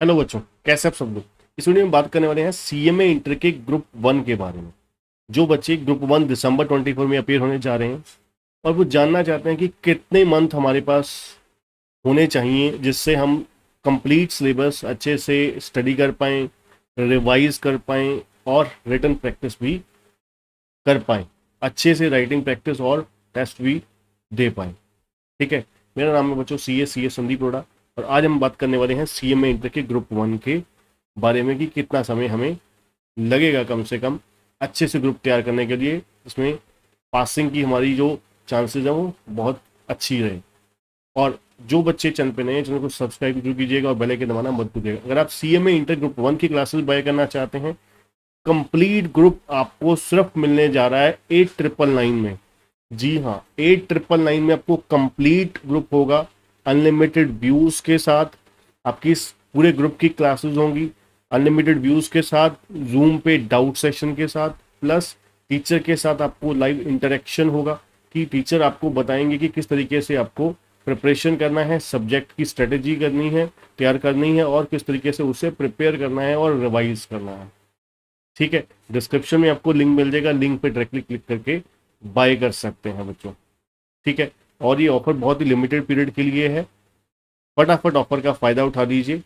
Hello बच्चों, कैसे आप सब लोग। इस वीडियो में बात करने वाले हैं सीएमए इंटर के ग्रुप 1 के बारे में। जो बच्चे ग्रुप 1 दिसंबर 24 में अपीयर होने जा रहे हैं और वो जानना चाहते हैं कि कितने मंथ हमारे पास होने चाहिए जिससे हम कंप्लीट सिलेबस अच्छे से स्टडी कर पाएँ, रिवाइज कर पाएँ और रिटन प्रैक्टिस भी कर पाएँ, अच्छे से राइटिंग प्रैक्टिस और टेस्ट भी दे पाएँ। ठीक है, मेरा नाम है बच्चों सी ए संदीप रोड़ा और आज हम बात करने वाले हैं सीएमए इंटर के ग्रुप 1 के बारे में कि कितना समय हमें लगेगा कम से कम अच्छे से ग्रुप तैयार करने के लिए, इसमें पासिंग की हमारी जो चांसेस है वो बहुत अच्छी रहे। और जो बच्चे चैनल पे नए हैं चैनल को सब्सक्राइब जरूर कीजिएगा और बेल आइकन दबाना मत भूलिएगा। अगर आप सीएमए इंटर ग्रुप 1 की क्लासेस बाय करना चाहते हैं, कंप्लीट ग्रुप आपको सिर्फ मिलने जा रहा है 8999 में। जी हाँ, 8999 में आपको कंप्लीट ग्रुप होगा, अनलिमिटेड व्यूज के साथ। आपकी पूरे ग्रुप की क्लासेस होंगी अनलिमिटेड व्यूज के साथ, जूम पे डाउट सेशन के साथ, प्लस टीचर के साथ आपको लाइव इंटरेक्शन होगा कि टीचर आपको बताएंगे कि किस तरीके से आपको प्रिपरेशन करना है, सब्जेक्ट की स्ट्रेटेजी करनी है, तैयार करनी है और किस तरीके से उसे प्रिपेयर करना है और रिवाइज करना है। ठीक है, डिस्क्रिप्शन में आपको लिंक मिल जाएगा, लिंक पे डायरेक्टली क्लिक करके बाय कर सकते हैं बच्चों। ठीक है, और ये ऑफर बहुत ही लिमिटेड पीरियड के लिए है, फटाफट ऑफर का फायदा उठा लीजिए,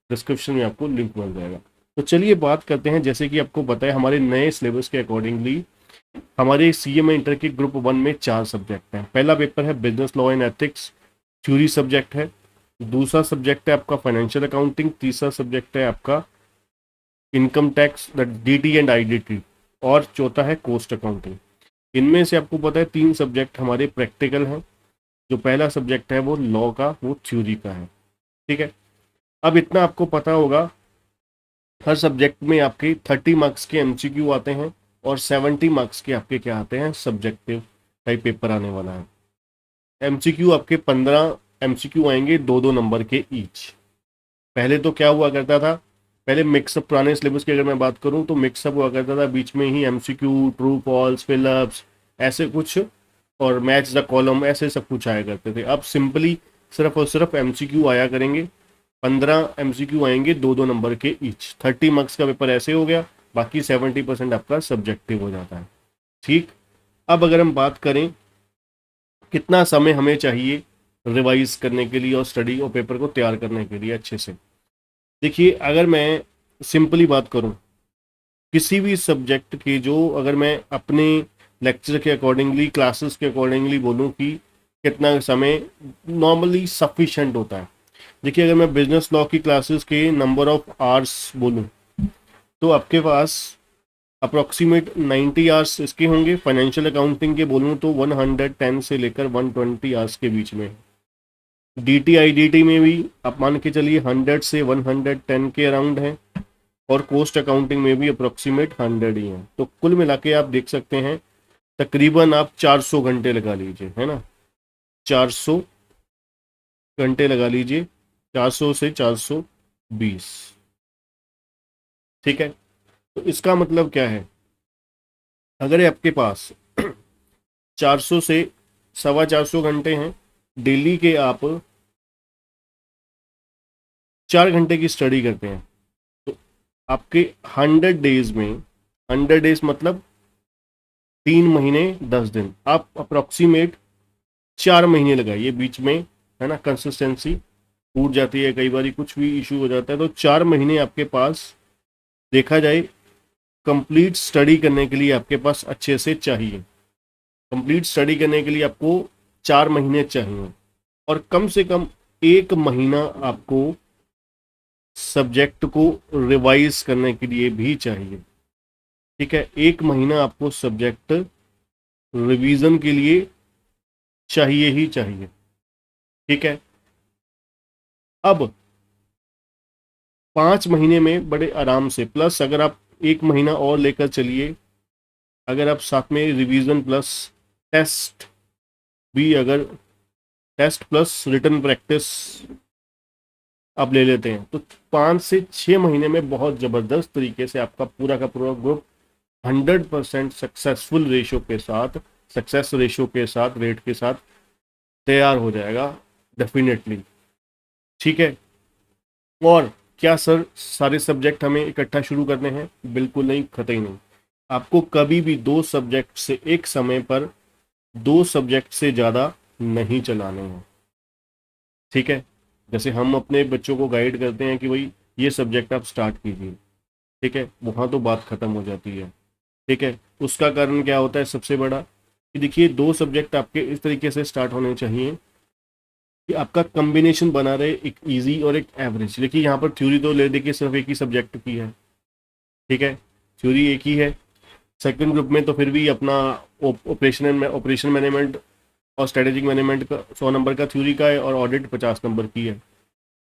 डिस्क्रिप्शन में आपको लिंक मिल जाएगा। तो चलिए बात करते हैं, जैसे कि आपको पता है हमारे नए सिलेबस के अकॉर्डिंगली हमारे सीएमए इंटर के ग्रुप 1 में 4 सब्जेक्ट हैं। पहला पेपर है business law and ethics, theory subject है। दूसरा सब्जेक्ट है आपका फाइनेंशियल अकाउंटिंग। तीसरा सब्जेक्ट है आपका income tax, DT and IDT. और चौथा है कॉस्ट अकाउंटिंग। इनमें से आपको पता है 3 सब्जेक्ट हमारे प्रैक्टिकल हैं। जो पहला सब्जेक्ट है वो लॉ का, वो थ्योरी का है। ठीक है, अब इतना आपको पता होगा, हर सब्जेक्ट में आपके 30 मार्क्स के एमसीक्यू आते हैं और 70 मार्क्स के आपके क्या आते हैं, सब्जेक्टिव टाइप पेपर आने वाला है। एमसीक्यू आपके 15 एमसीक्यू आएंगे, 2-2 नंबर के ईच। पहले तो क्या हुआ करता था, पहले मिक्सअप, पुराने सिलेबस की अगर मैं बात करूं तो मिक्सअप हुआ करता था, बीच में ही एमसीक्यू, ट्रू फॉल्स, फिलअप्स, ऐसे कुछ, और मैच द कॉलम, ऐसे सब कुछ आया करते थे। अब सिंपली सिर्फ और सिर्फ एमसीक्यू आया करेंगे, 15 एमसीक्यू आएंगे, 2-2 नंबर के ईच। 30 मार्क्स का पेपर ऐसे हो गया, बाकी 70% आपका सब्जेक्टिव हो जाता है। ठीक, अब अगर हम बात करें कितना समय हमें चाहिए रिवाइज करने के लिए और स्टडी और पेपर को तैयार करने के लिए अच्छे से, देखिए अगर मैं सिंपली बात करूं, किसी भी सब्जेक्ट के जो, अगर मैं अपने लेक्चर के अकॉर्डिंगली, क्लासेस के अकॉर्डिंगली बोलूं कि कितना समय नॉर्मली सफिशेंट होता है। देखिए अगर मैं बिजनेस लॉ की क्लासेस के नंबर ऑफ आवर्स बोलूं तो आपके पास अप्रोक्सीमेट 90 आवर्स इसके होंगे। फाइनेंशियल अकाउंटिंग के बोलूं तो 110 से लेकर 120 आवर्स के बीच में। डीटी आईडीटी में भी आप मान के चलिए 100 से 110 के अराउंड है, और कॉस्ट अकाउंटिंग में भी अप्रोक्सीमेट 100 ही है। तो कुल मिला के आप देख सकते हैं तकरीबन आप 400 घंटे लगा लीजिए, है ना, 400 घंटे लगा लीजिए, 400 से 420। ठीक है, तो इसका मतलब क्या है, अगर ये आपके पास 400 से 425 घंटे हैं, डेली के आप 4 घंटे की स्टडी करते हैं, तो आपके 100 डेज में, 100 डेज मतलब 3 महीने 10 दिन, आप अप्रोक्सीमेट 4 महीने लगाइए बीच में, है ना, कंसिस्टेंसी टूट जाती है, कई बार कुछ भी इशू हो जाता है, तो 4 महीने आपके पास देखा जाए कंप्लीट स्टडी करने के लिए आपके पास अच्छे से चाहिए। कंप्लीट स्टडी करने के लिए आपको 4 महीने चाहिए, और कम से कम 1 महीना आपको सब्जेक्ट को रिवाइज करने के लिए भी चाहिए। ठीक है, 1 महीना आपको सब्जेक्ट रिवीजन के लिए चाहिए ही चाहिए। ठीक है, अब 5 महीने में बड़े आराम से, प्लस अगर आप 1 महीना और लेकर चलिए, अगर आप साथ में रिवीजन प्लस टेस्ट भी, अगर टेस्ट प्लस रिटन प्रैक्टिस आप ले लेते हैं, तो 5 से 6 महीने में बहुत ज़बरदस्त तरीके से आपका पूरा का पूरा ग्रुप 100% सक्सेसफुल रेशो के साथ, सक्सेस रेशो के साथ, रेट के साथ तैयार हो जाएगा डेफिनेटली। ठीक है, और क्या सर सारे सब्जेक्ट हमें इकट्ठा शुरू करने हैं? बिल्कुल नहीं, कतई नहीं। आपको कभी भी दो सब्जेक्ट से एक समय पर दो सब्जेक्ट से ज़्यादा नहीं चलाने हैं, ठीक है। जैसे हम अपने बच्चों को गाइड करते हैं कि भाई ये सब्जेक्ट आप स्टार्ट कीजिए, ठीक है, वहाँ तो बात खत्म हो जाती है, ठीक है। उसका कारण क्या होता है सबसे बड़ा, कि देखिए दो सब्जेक्ट आपके इस तरीके से स्टार्ट होने चाहिए कि आपका कॉम्बिनेशन बना रहे, एक इजी और एक एवरेज। देखिए यहाँ पर थ्योरी तो ले देखिए सिर्फ एक ही सब्जेक्ट की है, ठीक है, थ्योरी एक ही है। सेकंड ग्रुप में तो फिर भी अपना ऑपरेशन मैनेजमेंट और स्ट्रेटेजिक मैनेजमेंट का 100 नंबर का थ्योरी का है और ऑडिट 50 नंबर की है।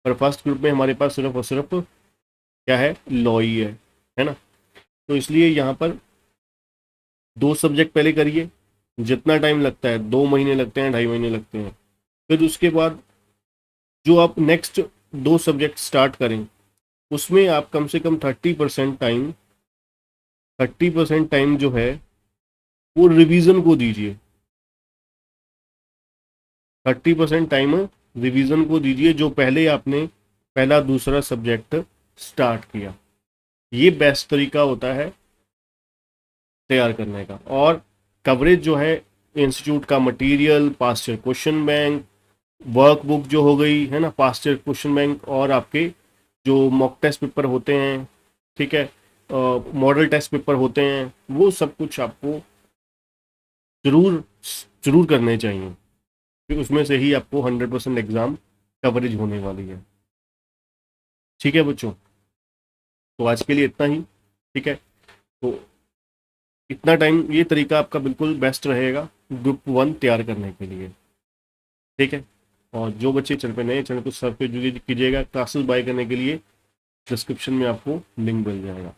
पर फर्स्ट ग्रुप में हमारे पास सिर्फ और सिर्फ क्या है, लॉ ही है ना। तो इसलिए यहाँ पर दो सब्जेक्ट पहले करिए, जितना टाइम लगता है, 2 महीने लगते हैं, 2.5 महीने लगते हैं। फिर उसके बाद जो आप नेक्स्ट दो सब्जेक्ट स्टार्ट करें उसमें आप कम से कम 30% टाइम जो है वो रिवीजन को दीजिए। 30% टाइम रिवीजन को दीजिए, जो पहले आपने पहला दूसरा सब्जेक्ट स्टार्ट किया। ये बेस्ट तरीका होता है तैयार करने का। और कवरेज जो है, इंस्टीट्यूट का material, past year question bank, workbook जो हो गई है ना, पास्ट ईयर क्वेश्चन बैंक, और आपके जो मॉक टेस्ट पेपर होते हैं, ठीक है, मॉडल टेस्ट पेपर होते हैं, वो सब कुछ आपको जरूर जरूर करने चाहिए, क्योंकि उसमें से ही आपको 100% एग्जाम कवरेज होने वाली है। ठीक है बच्चों, तो आज के लिए इतना ही, ठीक है। तो इतना टाइम, ये तरीका आपका बिल्कुल बेस्ट रहेगा ग्रुप 1 तैयार करने के लिए, ठीक है। और जो बच्चे चैनल पे नए, चैनल को सब्सक्राइब कीजिएगा। क्लासेस बाय करने के लिए डिस्क्रिप्शन में आपको लिंक मिल जाएगा।